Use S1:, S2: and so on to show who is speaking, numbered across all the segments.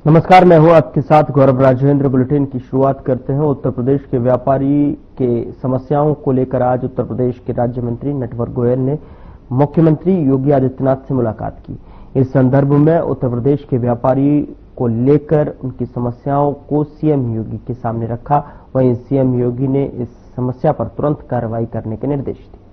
S1: नमस्कार, मैं हूं आपके साथ गौरव राजेंद्र। बुलेटिन की शुरुआत करते हैं। उत्तर प्रदेश के व्यापारी के समस्याओं को लेकर आज उत्तर प्रदेश के राज्य मंत्री नटवर गोयल ने मुख्यमंत्री योगी आदित्यनाथ से मुलाकात की। इस संदर्भ में उत्तर प्रदेश के व्यापारी को लेकर उनकी समस्याओं को सीएम योगी के सामने रखा। वहीं सीएम योगी ने इस समस्या पर तुरंत कार्रवाई करने के निर्देश दिए।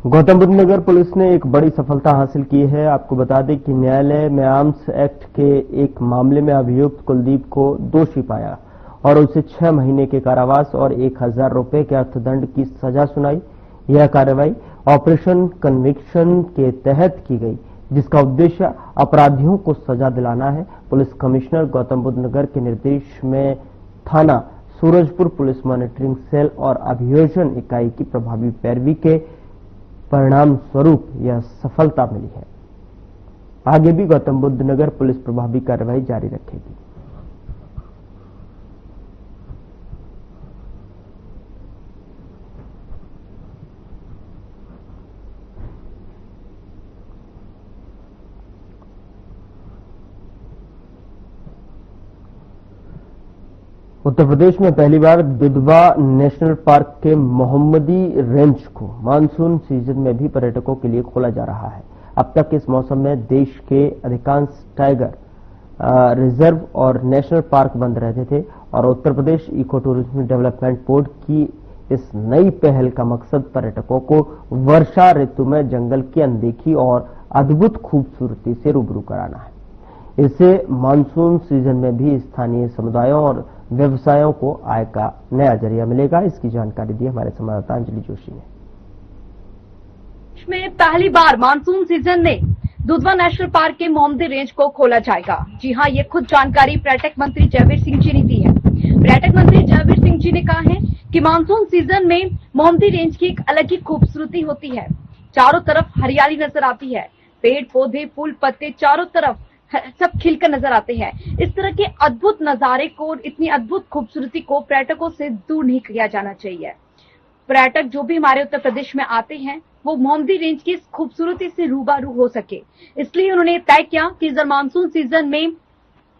S1: गौतम बुद्ध नगर पुलिस ने एक बड़ी सफलता हासिल की है। आपको बता दें कि न्यायालय में आर्म्स एक्ट के एक मामले में अभियुक्त कुलदीप को दोषी पाया और उसे 6 महीने के कारावास और 1000 रुपए के अर्थदंड की सजा सुनाई। यह कार्रवाई ऑपरेशन कन्विक्शन के तहत की गई, जिसका उद्देश्य अपराधियों को सजा दिलाना है। पुलिस कमिश्नर गौतम बुद्ध नगर के निर्देश में थाना सूरजपुर पुलिस मॉनिटरिंग सेल और अभियोजन इकाई की प्रभावी पैरवी के परिणाम स्वरूप यह सफलता मिली है। आगे भी गौतम बुद्ध नगर पुलिस प्रभावी कार्रवाई जारी रखेगी। उत्तर प्रदेश में पहली बार दुधवा नेशनल पार्क के मोहम्मदी रेंज को मानसून सीजन में भी पर्यटकों के लिए खोला जा रहा है। अब तक इस मौसम में देश के अधिकांश टाइगर रिजर्व और नेशनल पार्क बंद रहते थे और Uttar Pradesh eco tourism development board की इस नई पहल का मकसद पर्यटकों को वर्षा ऋतु में जंगल की अनदेखी और अद्भुत खूबसूरती से रूबरू कराना है। इससे मानसून सीजन में भी स्थानीय समुदायों और व्यवसायों को आय का नया जरिया मिलेगा। इसकी जानकारी दी हमारे संवाददाता अंजलि जोशी ने।
S2: में पहली बार मानसून सीजन में दुधवा नेशनल पार्क के मोहम्मदी रेंज को खोला जाएगा। जी हां, ये खुद जानकारी पर्यटक मंत्री जयवीर सिंह जी ने दी है। पर्यटक मंत्री जयवीर सिंह जी ने कहा है कि मानसून सीजन में मोहम्मदी रेंज की एक अलग ही खूबसूरती होती है। चारों तरफ हरियाली नजर आती है, पेड़ पौधे फूल पत्ते चारों तरफ सब खिलकर नजर आते हैं। इस तरह के अद्भुत नजारे को, इतनी अद्भुत खूबसूरती को पर्यटकों से दूर नहीं किया जाना चाहिए। पर्यटक जो भी हमारे उत्तर प्रदेश में आते हैं वो मोहम्मदी रेंज की इस खूबसूरती से रूबरू हो सके, इसलिए उन्होंने तय किया कि इस मानसून सीजन में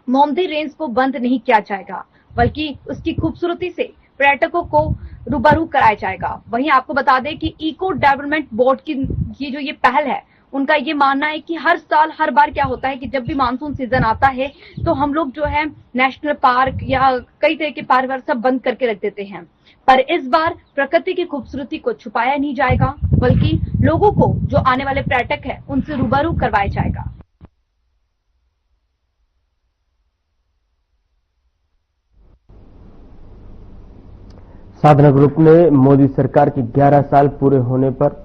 S2: मोहम्मदी रेंज को बंद नहीं किया जाएगा, बल्कि उसकी खूबसूरती से पर्यटकों को रूबरू कराया जाएगा। वहीं आपको बता दें कि इको डेवलपमेंट बोर्ड की जो ये पहल है, उनका ये मानना है कि हर साल हर बार क्या होता है कि जब भी मानसून सीजन आता है तो हम लोग जो है नेशनल पार्क या कई तरह के पार्क सब बंद करके रख देते हैं, पर इस बार प्रकृति की खूबसूरती को छुपाया नहीं जाएगा, बल्कि लोगों को, जो आने वाले पर्यटक है, उनसे रूबरू करवाया जाएगा।
S1: साधना ग्रुप ने मोदी सरकार के 11 साल पूरे होने पर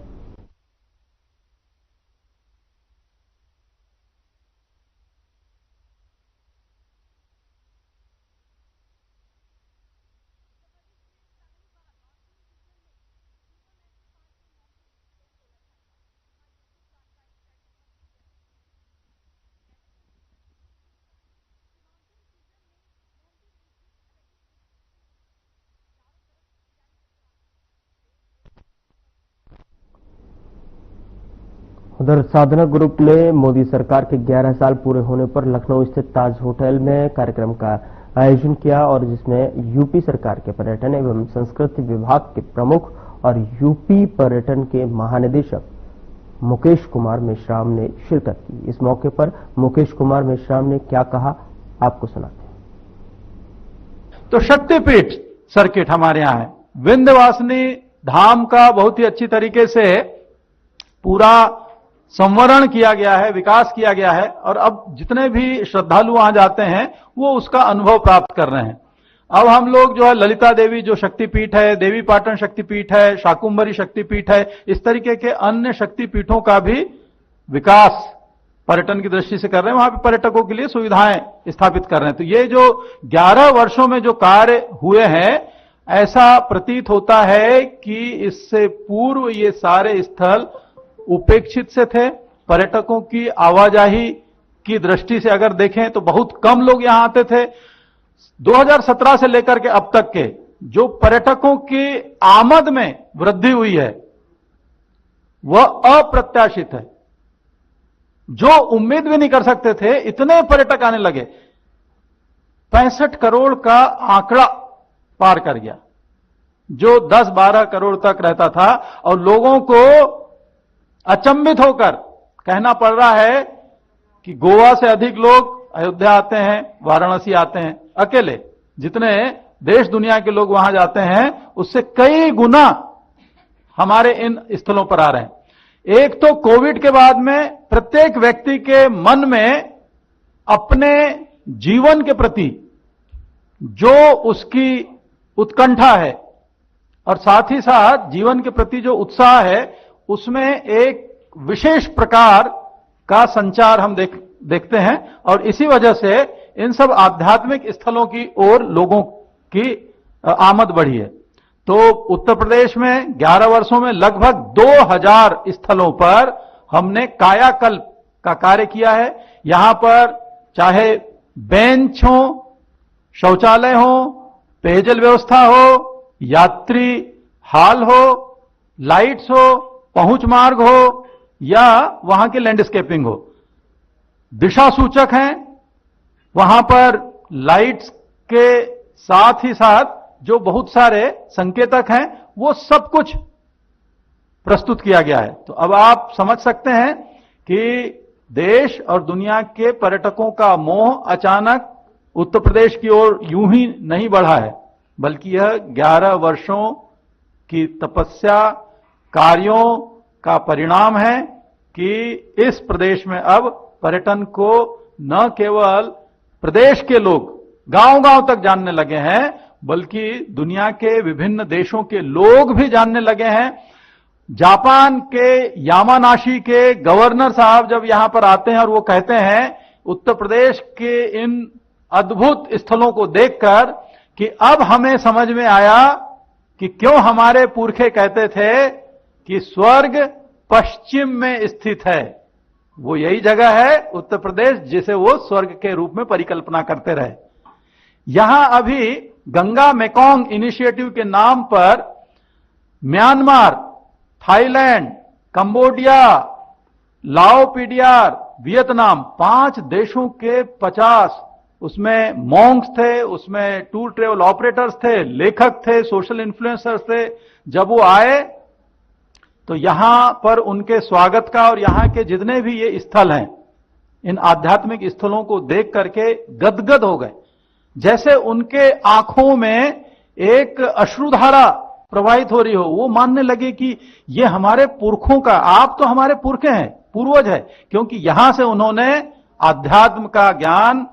S1: उधर साधना ग्रुप ने मोदी सरकार के 11 साल पूरे होने पर लखनऊ स्थित ताज होटल में कार्यक्रम का आयोजन किया और जिसमें यूपी सरकार के पर्यटन एवं संस्कृति विभाग के प्रमुख और यूपी पर्यटन के महानिदेशक मुकेश कुमार मेश्राम ने शिरकत की। इस मौके पर मुकेश कुमार मेश्राम ने क्या कहा, आपको सुनाते हैं।
S3: तो शक्तिपीठ सर्किट हमारे यहाँ है। विंध्यवासिनी धाम का बहुत ही अच्छी तरीके से पूरा संवरण किया गया है, विकास किया गया है और अब जितने भी श्रद्धालु वहां जाते हैं वो उसका अनुभव प्राप्त कर रहे हैं। अब हम लोग जो है ललिता देवी जो शक्तिपीठ है, देवी पाटन शक्तिपीठ है, शाकुंभरी शक्तिपीठ है, इस तरीके के अन्य शक्तिपीठों का भी विकास पर्यटन की दृष्टि से कर रहे हैं, वहां पे पर्यटकों के लिए सुविधाएं स्थापित कर रहे हैं। तो ये जो 11 वर्षों में जो कार्य हुए हैं, ऐसा प्रतीत होता है कि इससे पूर्व ये सारे स्थल उपेक्षित से थे पर्यटकों की आवाजाही की दृष्टि से अगर देखें तो बहुत कम लोग यहां आते थे। 2017 से लेकर के अब तक के जो पर्यटकों की आमद में वृद्धि हुई है वह अप्रत्याशित है। जो उम्मीद भी नहीं कर सकते थे, इतने पर्यटक आने लगे। 65 करोड़ का आंकड़ा पार कर गया, जो 10-12 करोड़ तक रहता था। और लोगों को अचंभित होकर कहना पड़ रहा है कि गोवा से अधिक लोग अयोध्या आते हैं, वाराणसी आते हैं। अकेले जितने देश दुनिया के लोग वहां जाते हैं उससे कई गुना हमारे इन स्थलों पर आ रहे हैं। एक तो कोविड के बाद में प्रत्येक व्यक्ति के मन में अपने जीवन के प्रति जो उसकी उत्कंठा है और साथ ही साथ जीवन के प्रति जो उत्साह है, उसमें एक विशेष प्रकार का संचार हम देखते हैं। और इसी वजह से इन सब आध्यात्मिक स्थलों की ओर लोगों की आमद बढ़ी है। तो उत्तर प्रदेश में 11 वर्षों में लगभग 2000 स्थलों पर हमने कायाकल्प का कार्य किया है। यहां पर चाहे बेंच हो, शौचालय हो, पेयजल व्यवस्था हो, यात्री हाल हो, लाइट्स हो, पहुंच मार्ग हो या वहां की लैंडस्केपिंग हो, दिशा सूचक हैं। वहां पर लाइट्स के साथ ही साथ जो बहुत सारे संकेतक हैं वो सब कुछ प्रस्तुत किया गया है। तो अब आप समझ सकते हैं कि देश और दुनिया के पर्यटकों का मोह अचानक उत्तर प्रदेश की ओर यूं ही नहीं बढ़ा है, बल्कि यह 11 वर्षों की तपस्या कार्यों का परिणाम है कि इस प्रदेश में अब पर्यटन को न केवल प्रदेश के लोग गांव-गांव तक जानने लगे हैं, बल्कि दुनिया के विभिन्न देशों के लोग भी जानने लगे हैं। जापान के यामानाशी के गवर्नर साहब जब यहां पर आते हैं और वो कहते हैं उत्तर प्रदेश के इन अद्भुत स्थलों को देखकर कि अब हमें समझ में आया कि क्यों हमारे पुरखे कहते थे कि स्वर्ग पश्चिम में स्थित है। वो यही जगह है उत्तर प्रदेश जिसे वो स्वर्ग के रूप में परिकल्पना करते रहे। यहां अभी गंगा मेकोंग इनिशिएटिव के नाम पर म्यांमार, थाईलैंड, कंबोडिया, लाओपीडियार, वियतनाम 5 देशों के 50 उसमें मॉन्क्स थे, उसमें टूर ट्रेवल ऑपरेटर्स थे, लेखक थे, सोशल इन्फ्लुएंसर्स थे। जब वो आए तो यहां पर उनके स्वागत का और यहां के जितने भी ये स्थल हैं, इन आध्यात्मिक स्थलों को देख करके गदगद हो गए। जैसे उनके आंखों में एक अश्रुधारा प्रवाहित हो रही हो। वो मानने लगे कि ये हमारे पुरखों का, आप तो हमारे पुरखे हैं, पूर्वज है, क्योंकि यहां से उन्होंने आध्यात्म का ज्ञान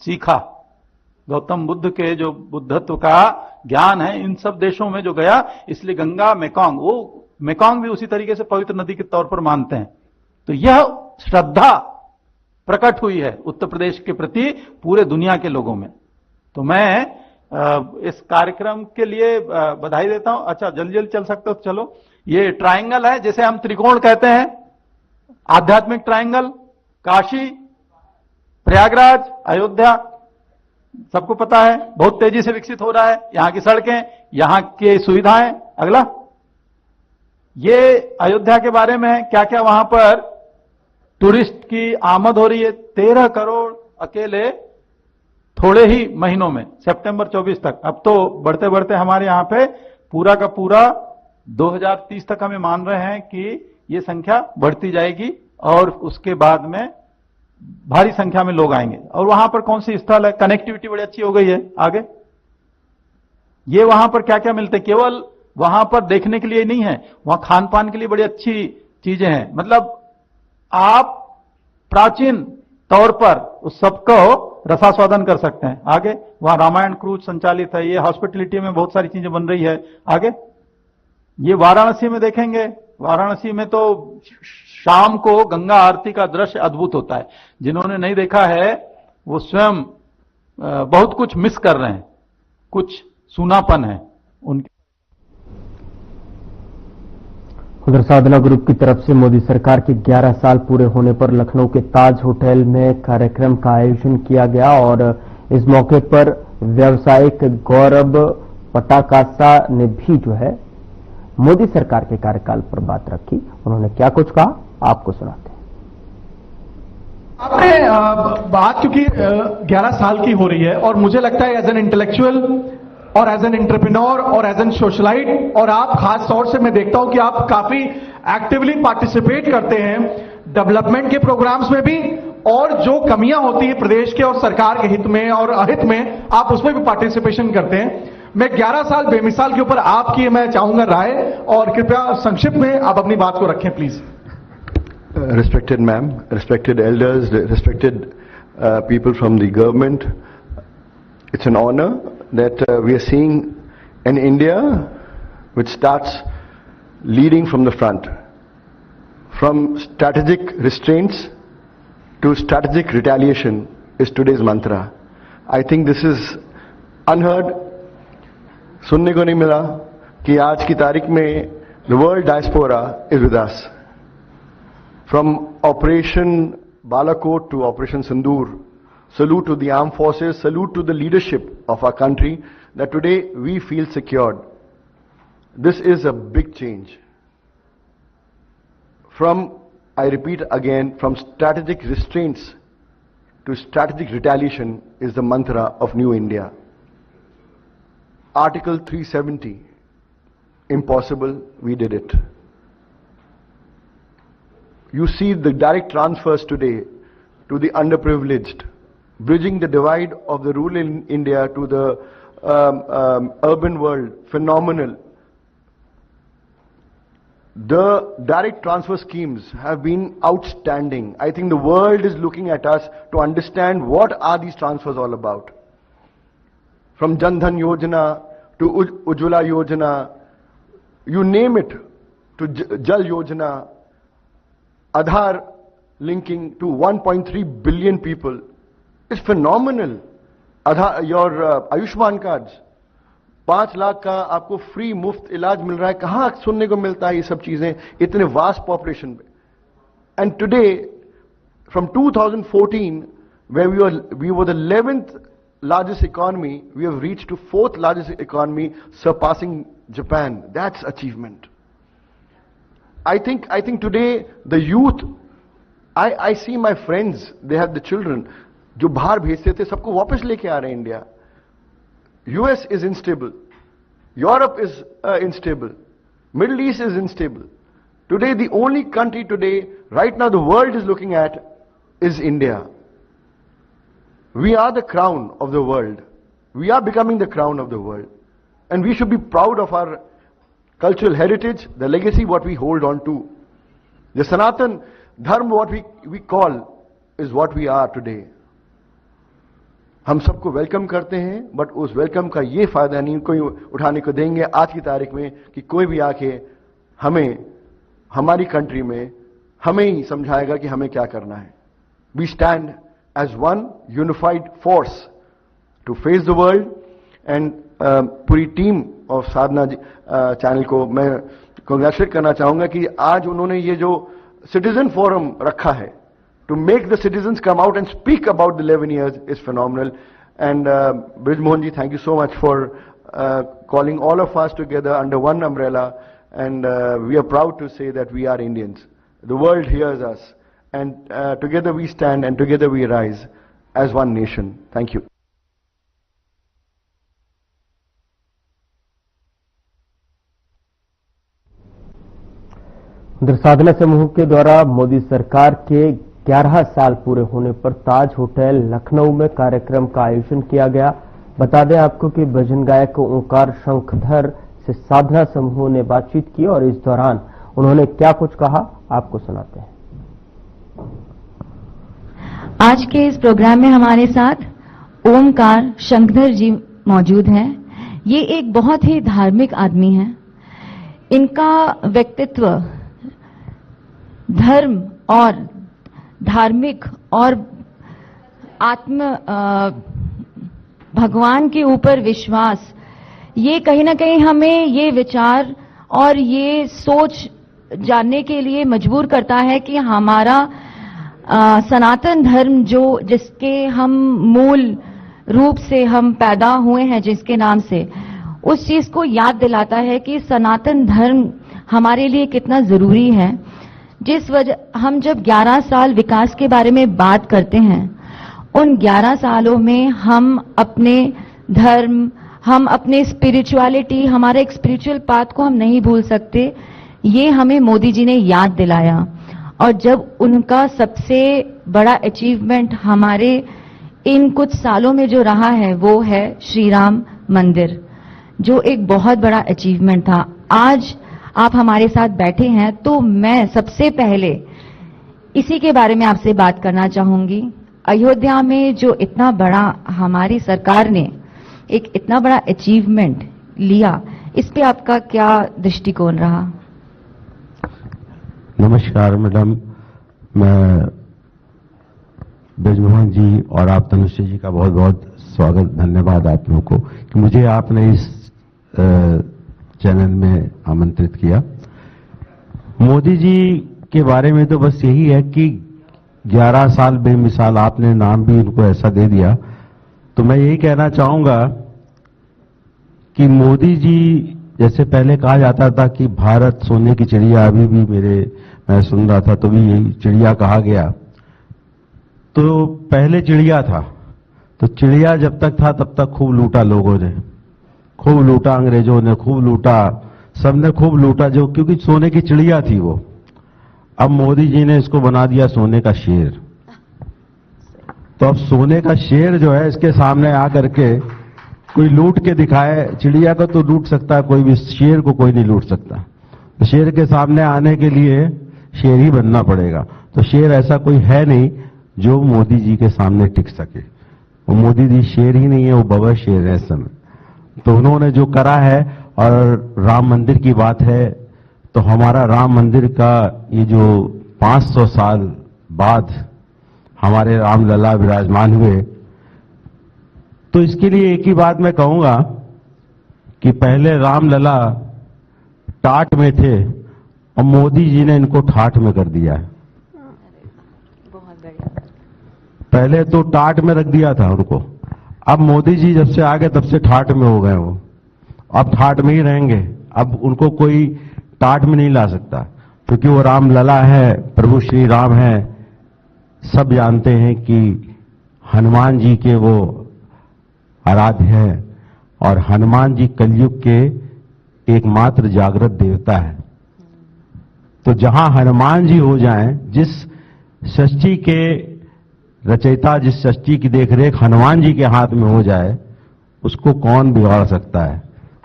S3: सीखा। गौतम बुद्ध के जो बुद्धत्व का ज्ञान है इन सब देशों में जो गया, इसलिए गंगा मेकोंग, वो मेकोंग भी उसी तरीके से पवित्र नदी के तौर पर मानते हैं। तो यह श्रद्धा प्रकट हुई है उत्तर प्रदेश के प्रति पूरे दुनिया के लोगों में। तो मैं इस कार्यक्रम के लिए बधाई देता हूं। अच्छा, जल्दी जल्दी चल सकते हो तो चलो। ये ट्रायंगल है जिसे हम त्रिकोण कहते हैं, आध्यात्मिक ट्रायंगल। काशी, प्रयागराज, अयोध्या, सबको पता है बहुत तेजी से विकसित हो रहा है। यहां की सड़कें, यहां की सुविधाएं। अगला, ये अयोध्या के बारे में है, क्या क्या वहां पर टूरिस्ट की आमद हो रही है। 13 करोड़ अकेले थोड़े ही महीनों में, सितंबर 24 तक। अब तो बढ़ते बढ़ते हमारे यहां पे पूरा का पूरा 2030 तक हमें मान रहे हैं कि ये संख्या बढ़ती जाएगी और उसके बाद में भारी संख्या में लोग आएंगे। और वहां पर कौन सी स्थल है, कनेक्टिविटी बड़ी अच्छी हो गई है। आगे, ये वहां पर क्या क्या मिलते हैं, केवल वहां पर देखने के लिए नहीं है, वहां खान पान के लिए बड़ी अच्छी चीजें हैं। मतलब आप प्राचीन तौर पर उस सबको रसास्वादन कर सकते हैं। आगे, वहां रामायण क्रूज संचालित है। ये हॉस्पिटलिटी में बहुत सारी चीजें बन रही है। आगे, ये वाराणसी में देखेंगे, वाराणसी में तो शाम को गंगा आरती का दृश्य अद्भुत होता है। जिन्होंने नहीं देखा है वो स्वयं बहुत कुछ मिस कर रहे हैं, कुछ सूनापन है उनके।
S1: उधर साधना ग्रुप की तरफ से मोदी सरकार के 11 साल पूरे होने पर लखनऊ के ताज होटल में कार्यक्रम का आयोजन किया गया और इस मौके पर व्यवसायिक गौरव पटाकासा ने भी जो है मोदी सरकार के कार्यकाल पर बात रखी। उन्होंने क्या कुछ कहा आपको सुनाते हैं।
S4: आपने बात क्योंकि 11 साल की हो रही है और मुझे लगता है एज एन इंटेलेक्चुअल और एज एन एंटरप्रेन्योर और एज एन सोशलाइट और आप खास तौर से मैं देखता हूं कि आप काफी एक्टिवली पार्टिसिपेट करते हैं डेवलपमेंट के प्रोग्राम्स में भी और जो कमियां होती है प्रदेश के और सरकार के हित में और अहित में आप उसमें भी पार्टिसिपेशन करते हैं। मैं 11 साल बेमिसाल के ऊपर आपकी मैं चाहूंगा राय और कृपया संक्षिप्त में आप अपनी बात को रखें please.
S5: Respected ma'am, respected elders, respected people from the government, it's an honor that we are seeing an India which starts leading from the front. From strategic restraints to strategic retaliation is today's mantra. I think this is unheard. सुनने को नहीं मिला कि आज की तारीख में the world diaspora is with us. From Operation Balakot to Operation Sindoor, salute to the armed forces, salute to the leadership of our country that today we feel secured. This is a big change. From, I repeat again, from strategic restraints to strategic retaliation is the mantra of New India. Article 370, impossible, we did it. You see the direct transfers today to the underprivileged, bridging the divide of the rural India to the urban world, phenomenal. The direct transfer schemes have been outstanding. I think the world is looking at us to understand what are these transfers all about. From Jan Dhan Yojana to Ujjwala Yojana, you name it, to Jal Yojana, Aadhaar linking to 1.3 billion people. It's phenomenal. Your Ayushman cards, 5 lakh का आपको free मुफ्त इलाज मिल रहा है। कहां सुनने को मिलता है ये सब चीजें इतने वास्ट पॉपुलेशन में। And today from 2014 where we were the 11th largest economy, we have reached to 4th largest economy, surpassing Japan. That's achievement. I think today the youth, I see my friends, they have the children जो बाहर भेजते थे सबको वापस लेके आ रहे हैं India. US is unstable, Europe is unstable, Middle East is unstable. Today the only country today, right now the world is looking at is India. We are the crown of the world. We are becoming the crown of the world. And we should be proud of our cultural heritage, the legacy what we hold on to. The Sanatan Dharma what we call is what we are today. हम सबको welcome करते हैं, but उस welcome का ये फायदा नहीं कोई उठाने को देंगे आज की तारीख में कि कोई भी आके हमें हमारी कंट्री में हमें ही समझाएगा कि हमें क्या करना है। We stand as one unified force to face the world and पूरी टीम ऑफ साधना चैनल को मैं कांग्रेचुलेट करना चाहूंगा कि आज उन्होंने ये जो सिटीजन फोरम रखा है to make the citizens come out and speak about the 11 years is phenomenal. And Brij Mohan ji, thank you so much for calling all of us together under one umbrella, and we are proud to say that we are Indians. The world hears us, and together we stand and together we rise as one nation. Thank you.
S1: उधर साधना समूह के द्वारा मोदी सरकार के 11 साल पूरे होने पर ताज होटल लखनऊ में कार्यक्रम का आयोजन किया गया। बता दें आपको कि भजन गायक ओंकार शंखधर से साधना समूह ने बातचीत की और इस दौरान उन्होंने क्या कुछ कहा आपको सुनाते हैं।
S6: आज के इस प्रोग्राम में हमारे साथ ओंकार शंखधर जी मौजूद हैं। ये एक बहुत ही धार्मिक आदमी हैं। इनका व्यक्तित्व धर्म और धार्मिक और आत्म भगवान के ऊपर विश्वास, ये कहीं ना कहीं हमें ये विचार और ये सोच जानने के लिए मजबूर करता है कि हमारा सनातन धर्म जो जिसके हम मूल रूप से हम पैदा हुए हैं, जिसके नाम से, उस चीज को याद दिलाता है कि सनातन धर्म हमारे लिए कितना जरूरी है। जिस वजह हम जब 11 साल विकास के बारे में बात करते हैं, उन 11 सालों में हम अपने धर्म, हम अपने स्पिरिचुअलिटी, हमारे एक स्पिरिचुअल पाथ को हम नहीं भूल सकते। ये हमें मोदी जी ने याद दिलाया। और जब उनका सबसे बड़ा अचीवमेंट हमारे इन कुछ सालों में जो रहा है वो है श्री राम मंदिर, जो एक बहुत बड़ा अचीवमेंट था। आज आप हमारे साथ बैठे हैं तो मैं सबसे पहले इसी के बारे में आपसे बात करना चाहूंगी। अयोध्या में जो इतना बड़ा हमारी सरकार ने एक इतना बड़ा अचीवमेंट लिया, इस पे आपका क्या दृष्टिकोण रहा?
S7: नमस्कार मैडम, मैं ब्रजमोहन जी और आप तनुश्री जी का बहुत बहुत स्वागत, धन्यवाद आप लोगों को कि मुझे आपने इस चैनल में आमंत्रित किया। मोदी जी के बारे में तो बस यही है कि 11 साल बेमिसाल, आपने नाम भी उनको ऐसा दे दिया। तो मैं यही कहना चाहूंगा कि मोदी जी, जैसे पहले कहा जाता था कि भारत सोने की चिड़िया, अभी भी मैं सुन रहा था तो भी यही चिड़िया कहा गया। तो पहले चिड़िया था, तो चिड़िया जब तक था तब तक खूब लूटा लोगों ने, खूब लूटा, अंग्रेजों ने खूब लूटा, सबने खूब लूटा, जो क्योंकि सोने की चिड़िया थी वो। अब मोदी जी ने इसको बना दिया सोने का शेर। तो अब सोने का शेर जो है, इसके सामने आकर के कोई लूट के दिखाए, चिड़िया को तो लूट सकता है कोई भी, शेर को कोई नहीं लूट सकता। तो शेर के सामने आने के लिए शेर ही बनना पड़ेगा। तो शेर ऐसा कोई है नहीं जो मोदी जी के सामने टिक सके। वो मोदी जी शेर ही नहीं है, वो बबर शेर है इस समय। तो उन्होंने जो करा है, और राम मंदिर की बात है, तो हमारा राम मंदिर का ये जो 500 साल बाद हमारे रामलला विराजमान हुए, तो इसके लिए एक ही बात मैं कहूंगा कि पहले रामलला टाट में थे और मोदी जी ने इनको ठाठ में कर दिया है।
S6: बहुत बढ़िया।
S7: पहले तो टाट में रख दिया था उनको, अब मोदी जी जब से आ गए तब से ठाट में हो गए वो। अब ठाट में ही रहेंगे, अब उनको कोई टाट में नहीं ला सकता, क्योंकि वो रामलला है, प्रभु श्री राम है। सब जानते हैं कि हनुमान जी के वो आराध्य है, और हनुमान जी कलयुग के एकमात्र जागृत देवता है। तो जहां हनुमान जी हो जाएं, जिस षष्ठी के रचयिता, जिस षष्ठी की देखरेख हनुमान जी के हाथ में हो जाए, उसको कौन बिगाड़ सकता है?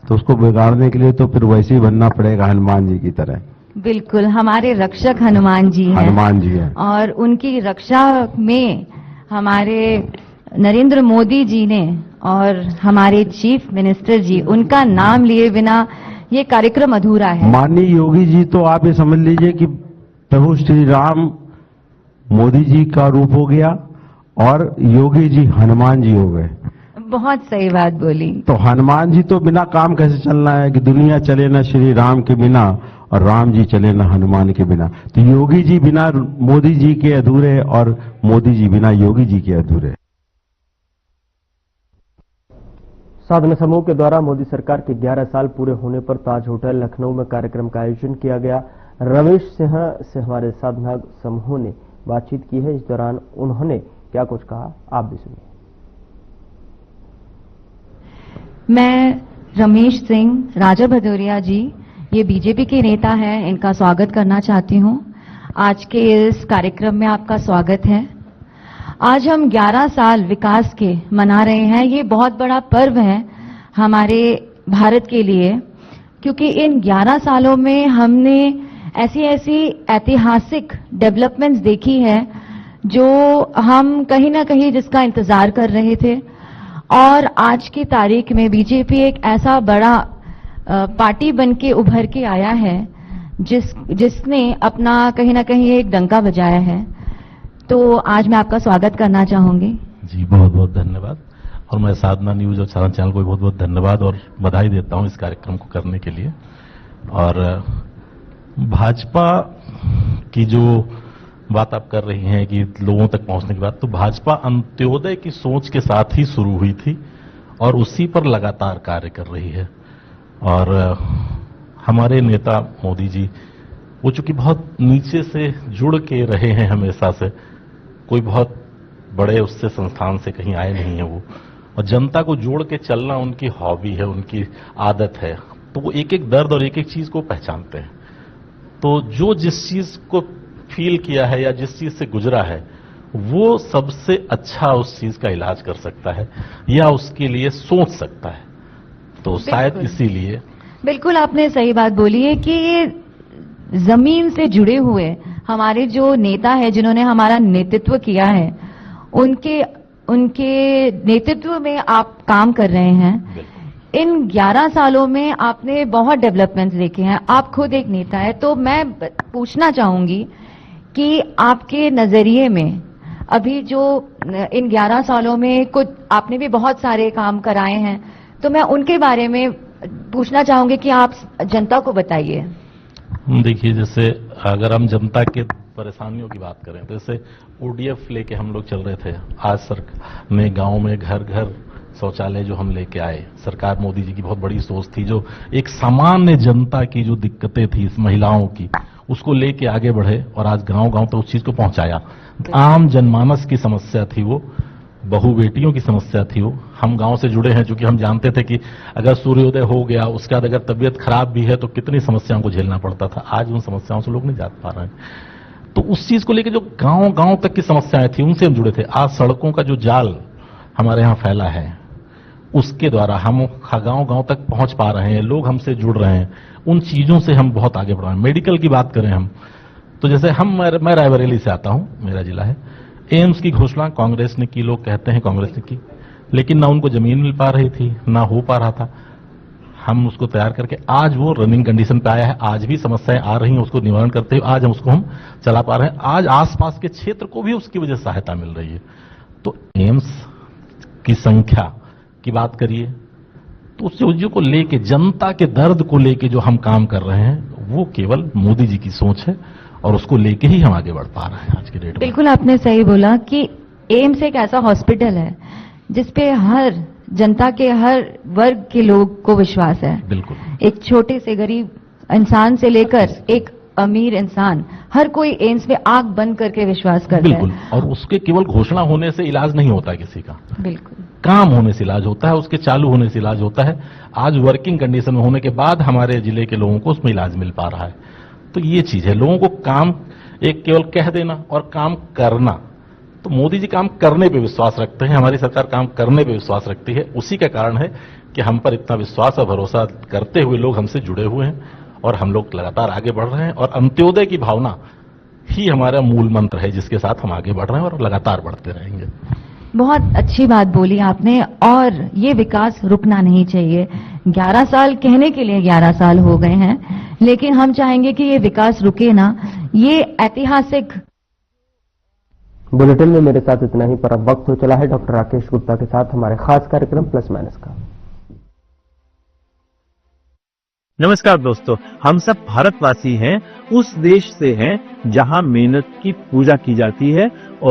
S7: तो उसको बिगाड़ने के लिए तो फिर वैसे ही बनना पड़ेगा हनुमान जी की तरह।
S6: बिल्कुल, हमारे रक्षक हनुमान जी हैं।
S7: हनुमान जी हैं, और
S6: उनकी रक्षा में हमारे नरेंद्र मोदी जी ने और हमारे चीफ मिनिस्टर जी, उनका नाम लिए बिना ये कार्यक्रम अधूरा है।
S7: माननीय योगी जी, तो आप ये समझ लीजिए कि प्रभु श्री राम मोदी जी का रूप हो गया और योगी जी हनुमान जी हो गए।
S6: बहुत सही बात बोली।
S7: तो हनुमान जी तो बिना काम कैसे चलना है कि दुनिया चले ना श्री राम के बिना और राम जी चले ना हनुमान के बिना। तो योगी जी बिना मोदी जी के अधूरे और मोदी जी बिना योगी जी के अधूरे।
S1: साधना समूह के द्वारा मोदी सरकार के 11 साल पूरे होने पर ताज होटल लखनऊ में कार्यक्रम का आयोजन किया गया। रमेश सिंह से हमारे साधना समूह ने बातचीत की है। इस दौरान उन्होंने क्या कुछ कहा, आप भी सुनिए।
S6: मैं रमेश सिंह, राजा भदौरिया जी, ये बीजेपी के नेता हैं, इनका स्वागत करना चाहती हूं। आज के इस कार्यक्रम में आपका स्वागत है। आज हम 11 साल विकास के मना रहे हैं। ये बहुत बड़ा पर्व है हमारे भारत के लिए, क्योंकि इन 11 सालों में हमने ऐसी ऐतिहासिक डेवलपमेंट्स देखी है जो हम कहीं ना कहीं जिसका इंतजार कर रहे थे। और आज की तारीख में बीजेपी एक ऐसा बड़ा पार्टी बन के उभर के आया है जिसने अपना कहीं ना कहीं एक डंका बजाया है। तो आज मैं आपका स्वागत करना चाहूंगी।
S8: जी बहुत बहुत धन्यवाद। और मैं साधना न्यूज और साधना चैनल को बहुत बहुत धन्यवाद और बधाई देता हूं इस कार्यक्रम को करने के लिए। और भाजपा की जो बात आप कर रही हैं कि लोगों तक पहुंचने की बात, तो भाजपा अंत्योदय की सोच के साथ ही शुरू हुई थी और उसी पर लगातार कार्य कर रही है। और हमारे नेता मोदी जी, वो चूंकि बहुत नीचे से जुड़ के रहे हैं हमेशा से, कोई बहुत बड़े उससे संस्थान से कहीं आए नहीं है वो, और जनता को जोड़ के चलना उनकी हॉबी है, उनकी आदत है। तो वो एक एक दर्द और एक एक चीज को पहचानते हैं। तो जो जिस चीज को फील किया है या जिस चीज से गुजरा है, वो सबसे अच्छा उस चीज का इलाज कर सकता है या उसके लिए सोच सकता है। तो शायद इसीलिए
S6: बिल्कुल आपने सही बात बोली है कि ये जमीन से जुड़े हुए हमारे जो नेता है, जिन्होंने हमारा नेतृत्व किया है, उनके नेतृत्व में आप काम कर रहे हैं। इन 11 सालों में आपने बहुत डेवलपमेंट्स देखे हैं। आप खुद एक नेता है, तो मैं पूछना चाहूंगी कि आपके नजरिए में अभी जो इन 11 सालों में कुछ आपने भी बहुत सारे काम कराए हैं, तो मैं उनके बारे में पूछना चाहूंगी कि आप जनता को बताइए।
S8: देखिए, जैसे अगर हम जनता के परेशानियों की बात करें, तो जैसे ओडीएफ लेके हम लोग चल रहे थे, आज सरकार ने गांव में घर घर शौचालय जो हम लेके आए, सरकार मोदी जी की बहुत बड़ी सोच थी, जो एक सामान्य जनता की जो दिक्कतें थी इस महिलाओं की, उसको लेके आगे बढ़े और आज गांव गांव तक उस चीज को पहुंचाया। आम जनमानस की समस्या थी वो, बहु बेटियों की समस्या थी वो। हम गांव से जुड़े हैं, क्योंकि हम जानते थे कि अगर सूर्योदय हो गया, उसके बाद अगर तबीयत खराब भी है तो कितनी समस्याओं को झेलना पड़ता था। आज उन समस्याओं से लोग नहीं जा पा रहे हैं। तो उस चीज को लेकर जो गांव गांव तक की समस्याएं थी, उनसे हम जुड़े थे। आज सड़कों का जो जाल हमारे यहाँ फैला है, उसके द्वारा हम गांव गांव तक पहुंच पा रहे हैं, लोग हमसे जुड़ रहे हैं। उन चीजों से हम बहुत आगे बढ़ रहे हैं। मेडिकल की बात करें हम, तो जैसे मैं रायबरेली से आता हूं, मेरा जिला है। एम्स की घोषणा कांग्रेस ने की, लोग कहते हैं कांग्रेस ने की, लेकिन ना उनको जमीन मिल पा रही थी, ना हो पा रहा था। हम उसको तैयार करके आज वो रनिंग कंडीशन पे आया है। आज भी समस्याएं आ रही हैं, उसको निवारण करते हुए आज हम उसको चला पा रहे हैं। आज आसपास के क्षेत्र को भी उसकी वजह से सहायता मिल रही है। तो एम्स की संख्या की बात करिए, तो उस चीजों को लेके, जनता के दर्द को लेके जो हम काम कर रहे हैं, वो केवल मोदी जी की सोच है और उसको लेके ही हम आगे बढ़ पा रहे हैं आज के डेट में।
S6: बिल्कुल आपने सही बोला कि एम्स एक ऐसा हॉस्पिटल है जिसपे हर जनता के हर वर्ग के लोग को विश्वास है।
S8: बिल्कुल,
S6: एक छोटे से गरीब इंसान से लेकर एक अमीर इंसान, हर कोई एम्स में आंख बंद करके विश्वास करता है।
S8: बिल्कुल, और उसके केवल घोषणा होने से इलाज नहीं होता किसी का।
S6: बिल्कुल,
S8: काम होने से इलाज होता है, उसके चालू होने से इलाज होता है। आज वर्किंग कंडीशन में होने के बाद हमारे जिले के लोगों को उसमें इलाज मिल पा रहा है। तो ये चीज है, लोगों को काम एक केवल कह देना और काम करना। तो मोदी जी काम करने पे विश्वास रखते हैं, हमारी सरकार काम करने पे विश्वास रखती है। उसी का कारण है कि हम पर इतना विश्वास और भरोसा करते हुए लोग हमसे जुड़े हुए हैं और हम लोग लगातार आगे बढ़ रहे हैं। और अंत्योदय की भावना ही हमारा मूल मंत्र है, जिसके साथ हम आगे बढ़ रहे हैं और लगातार बढ़ते रहेंगे।
S6: बहुत अच्छी बात बोली आपने, और ये विकास रुकना नहीं चाहिए। 11 साल कहने के लिए 11 साल हो गए हैं, लेकिन हम चाहेंगे कि ये विकास रुके ना। ये ऐतिहासिक
S1: बुलेटिन में मेरे साथ इतना ही, पर अब वक्त हो चला है डॉक्टर राकेश गुप्ता के साथ हमारे खास कार्यक्रम प्लस माइनस का।
S9: नमस्कार दोस्तों, हम सब भारतवासी हैं, उस देश से हैं जहां मेहनत की पूजा की जाती है और